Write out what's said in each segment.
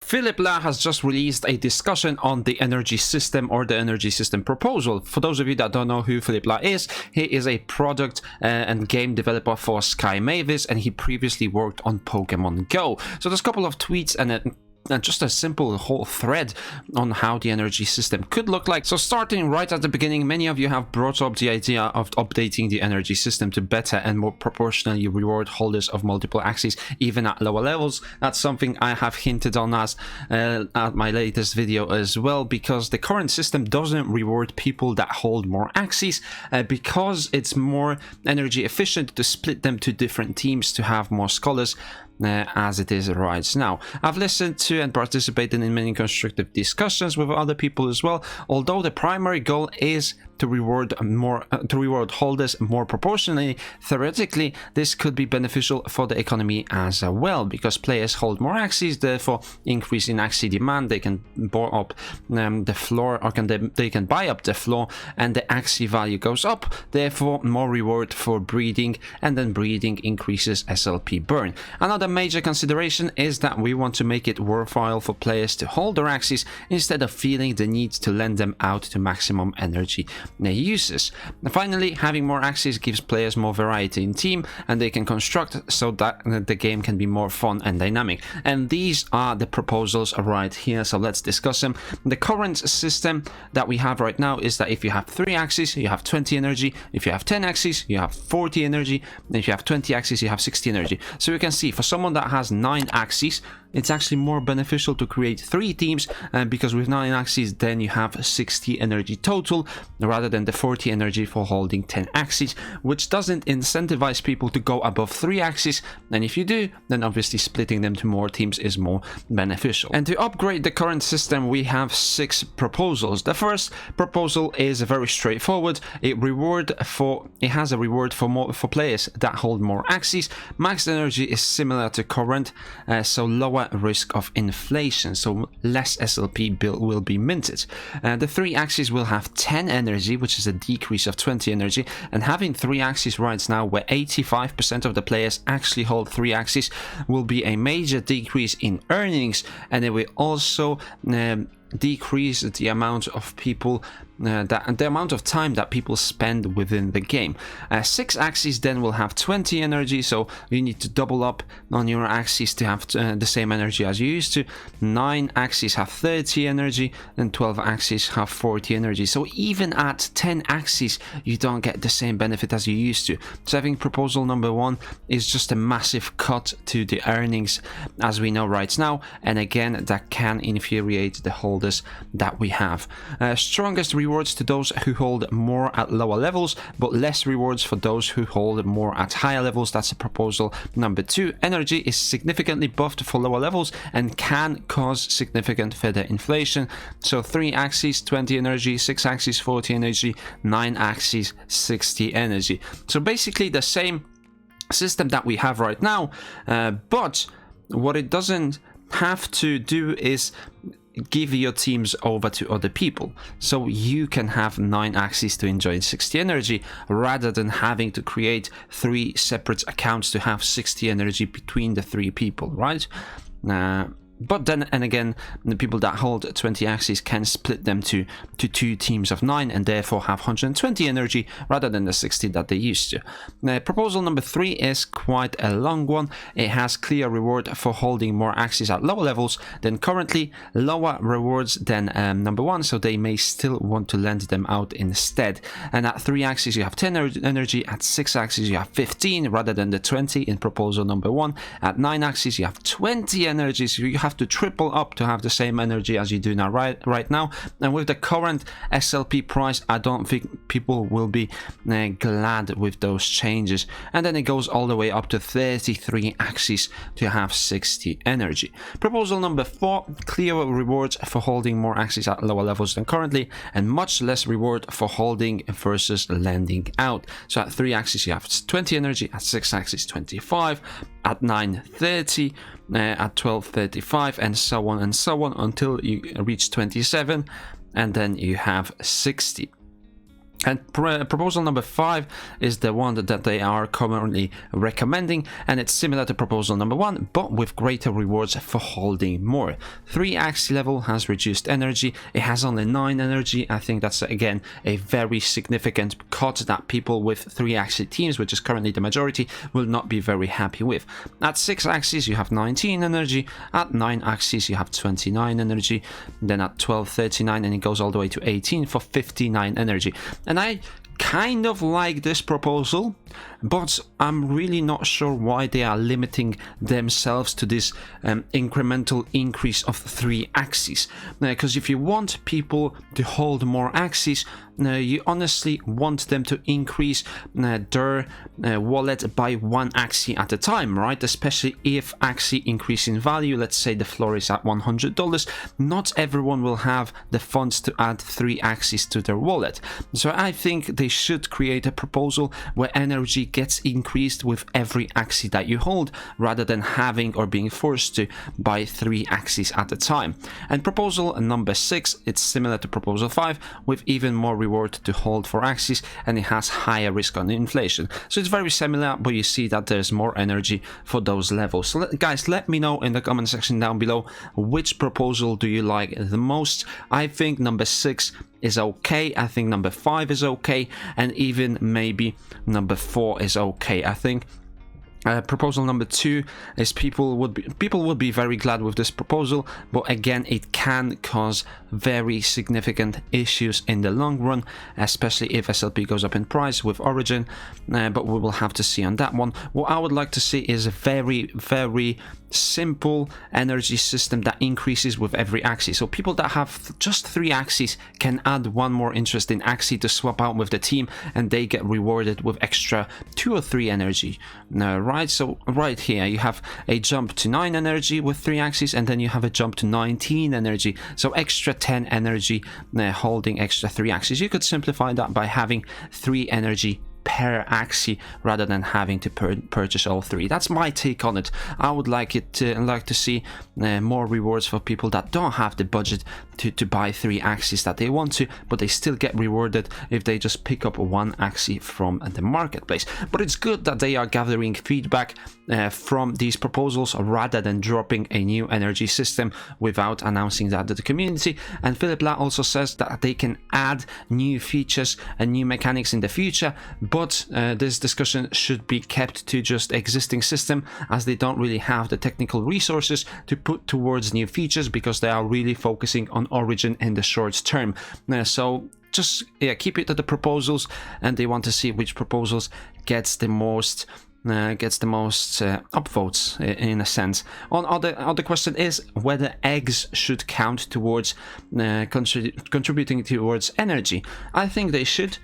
Philip Lahr has just released a discussion on the energy system or the energy system proposal. For those of you that don't know who Philip Lahr is, he is a product and game developer for Sky Mavis, and he previously worked on Pokemon Go. So there's a couple of tweets and just a simple whole thread on how the energy system could look like. So starting right at the beginning, many of you have brought up the idea of updating the energy system to better and more proportionally reward holders of multiple Axies even at lower levels. That's something I have hinted on as at my latest video as well, because the current system doesn't reward people that hold more Axies because it's more energy efficient to split them to different teams to have more scholars as it is right now. I've listened to and participated in many constructive discussions with other people as well, although the primary goal is to reward holders more proportionally. Theoretically, this could be beneficial for the economy as well, because players hold more Axies, therefore increase in Axie demand. They can buy up the floor, or they can buy up the floor, and the Axie value goes up, therefore more reward for breeding, and then breeding increases SLP burn. Another major consideration is that we want to make it worthwhile for players to hold their Axies instead of feeling the need to lend them out to maximum energy uses. Finally, having more Axies gives players more variety in team, and they can construct so that the game can be more fun and dynamic. And these are the proposals right here, so let's discuss them. The current system that we have right now is that if you have 3 Axies, you have 20 energy. If you have 10 Axies, you have 40 energy. And if you have 20 Axies, you have 60 energy. So you can see for someone that has 9 Axies, it's actually more beneficial to create 3 teams, because with 9 Axies then you have 60 energy total rather than the 40 energy for holding 10 Axies, which doesn't incentivize people to go above 3 Axies, and if you do, then obviously splitting them to more teams is more beneficial. And to upgrade the current system, we have 6 proposals. The first proposal is very straightforward. It has a reward for players that hold more Axies. Max energy is similar to current, so lower risk of inflation, so less SLP will be minted. The 3 Axies will have 10 energy, which is a decrease of 20 energy, and having 3 Axies right now where 85% of the players actually hold 3 Axies will be a major decrease in earnings, and it will also decrease the amount of people the amount of time that people spend within the game. 6 Axies then will have 20 energy, so you need to double up on your Axies to have the same energy as you used to. 9 Axies have 30 energy, and 12 Axies have 40 energy. So even at 10 Axies, you don't get the same benefit as you used to. So I think proposal number 1 is just a massive cut to the earnings as we know right now, and again that can infuriate the holders that we have. Strongest rewards to those who hold more at lower levels, but less rewards for those who hold more at higher levels. That's a proposal number 2. Energy is significantly buffed for lower levels and can cause significant further inflation. So 3 Axies 20 energy, 6 Axies 40 energy, 9 Axies 60 energy. So basically the same system that we have right now, but what it doesn't have to do is give your teams over to other people, so you can have 9 Axies to enjoy 60 energy rather than having to create 3 separate accounts to have 60 energy between the 3 people, right? But then and again, the people that hold 20 Axies can split them to 2 teams of 9 and therefore have 120 energy rather than the 60 that they used to. Proposal number 3 is quite a long one. It has clear reward for holding more Axies at lower levels than currently, lower rewards than number 1, so they may still want to lend them out instead. And at 3 Axies you have 10 energy, at 6 Axies you have 15 rather than the 20 in proposal number 1. At 9 Axies you have 20 energy, so you have to triple up to have the same energy as you do now right now. And with the current SLP price, I don't think people will be glad with those changes. And then it goes all the way up to 33 Axies to have 60 energy. Proposal number 4, clearer rewards for holding more Axies at lower levels than currently, and much less reward for holding versus lending out. So at 3 Axies you have 20 energy, at 6 Axies 25, at 9 30, at 12 35, and so on until you reach 27, and then you have 60. And proposal number 5 is the one that they are currently recommending, and it's similar to proposal number 1, but with greater rewards for holding more. 3 Axie level has reduced energy. It has only 9 energy. I think that's, again, a very significant cut that people with 3 Axie teams, which is currently the majority, will not be very happy with. At 6 Axies, you have 19 energy. At 9 Axies, you have 29 energy. Then at 12, 39, and it goes all the way to 18 for 59 energy. And I kind of like this proposal, but I'm really not sure why they are limiting themselves to this incremental increase of 3 Axies. Because if you want people to hold more Axies, you honestly want them to increase their wallet by 1 Axie at a time, right? Especially if Axie increase in value. Let's say the floor is at $100. Not everyone will have the funds to add 3 Axies to their wallet. So I think they should create a proposal where energy gets increased with every Axie that you hold, rather than having or being forced to buy 3 Axies at a time. And proposal number 6, it's similar to proposal 5, with even more reward to hold for Axies, and it has higher risk on inflation. So it's very similar, but you see that there's more energy for those levels. So guys, let me know in the comment section down below, which proposal do you like the most? I think number 6 is okay. I think number 5 is okay, and even maybe number 4 is okay. I think proposal number 2 is people would be very glad with this proposal, but again, it can cause very significant issues in the long run, especially if SLP goes up in price with Origin, but we will have to see on that one. What I would like to see is a very simple energy system that increases with every Axie. So people that have just 3 Axies can add 1 more interesting Axie to swap out with the team, and they get rewarded with extra 2 or 3 energy. Right, so right here you have a jump to 9 energy with 3 Axies, and then you have a jump to 19 energy, so extra 10 energy holding extra 3 Axies. You could simplify that by having 3 energy per Axie rather than having to purchase all 3. That's my take on it. I would like to see more rewards for people that don't have the budget to buy 3 Axies that they want to, but they still get rewarded if they just pick up 1 Axie from the marketplace. But it's good that they are gathering feedback from these proposals rather than dropping a new energy system without announcing that to the community. And Philip Law also says that they can add new features and new mechanics in the future, but this discussion should be kept to just existing system, as they don't really have the technical resources to put towards new features, because they are really focusing on Origin in the short term. So just keep it to the proposals, and they want to see which proposals gets the most upvotes in a sense. Other question is whether eggs should count towards contributing towards energy. I think they should,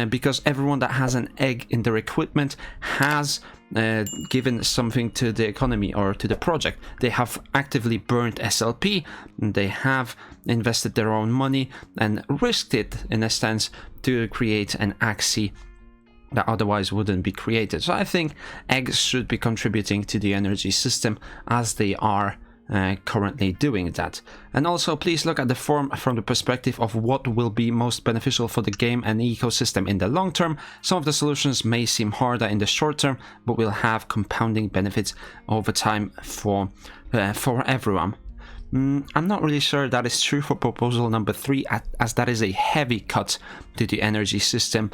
because everyone that has an egg in their equipment has given something to the economy or to the project. They have actively burnt SLP, they have invested their own money and risked it in a sense to create an Axie that otherwise wouldn't be created. So I think eggs should be contributing to the energy system, as they are currently doing that. And also, please look at the form from the perspective of what will be most beneficial for the game and ecosystem in the long term. Some of the solutions may seem harder in the short term, but will have compounding benefits over time for everyone. I'm not really sure that is true for proposal number 3, as that is a heavy cut to the energy system,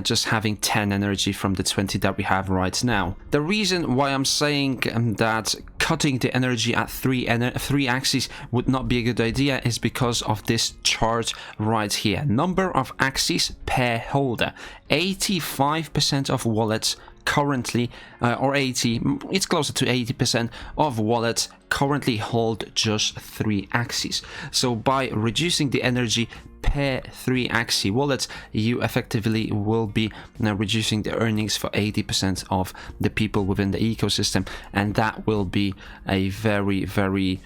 just having 10 energy from the 20 that we have right now. The reason why I'm saying that cutting the energy at 3 Axies would not be a good idea is because of this chart right here. Number of Axies per holder. 85% of wallets currently, or 80, it's closer to 80% of wallets currently hold just 3 Axies. So by reducing the energy per 3 Axie wallets, you effectively will be reducing the earnings for 80% of the people within the ecosystem, and that will be a very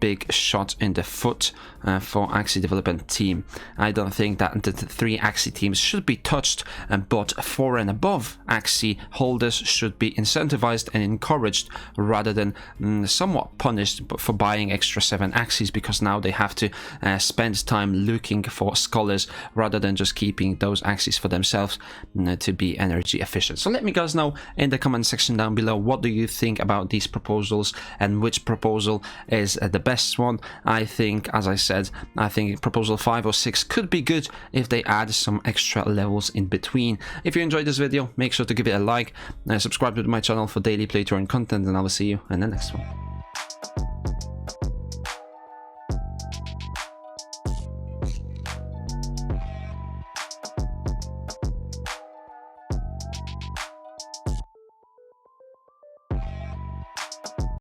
big shot in the foot for Axie development team. I don't think that the 3 Axie teams should be touched, but 4 and above Axie holders should be incentivized and encouraged rather than somewhat punished for buying extra 7 Axies, because now they have to spend time looking for scholars rather than just keeping those Axies for themselves to be energy efficient. So let me guys know in the comment section down below, what do you think about these proposals and which proposal is the best one. I think, as I said, I think proposal 5 or 6 could be good if they add some extra levels in between. If you enjoyed this video, make sure to give it a like, subscribe to my channel for daily play to earn content, and I will see you in the next one.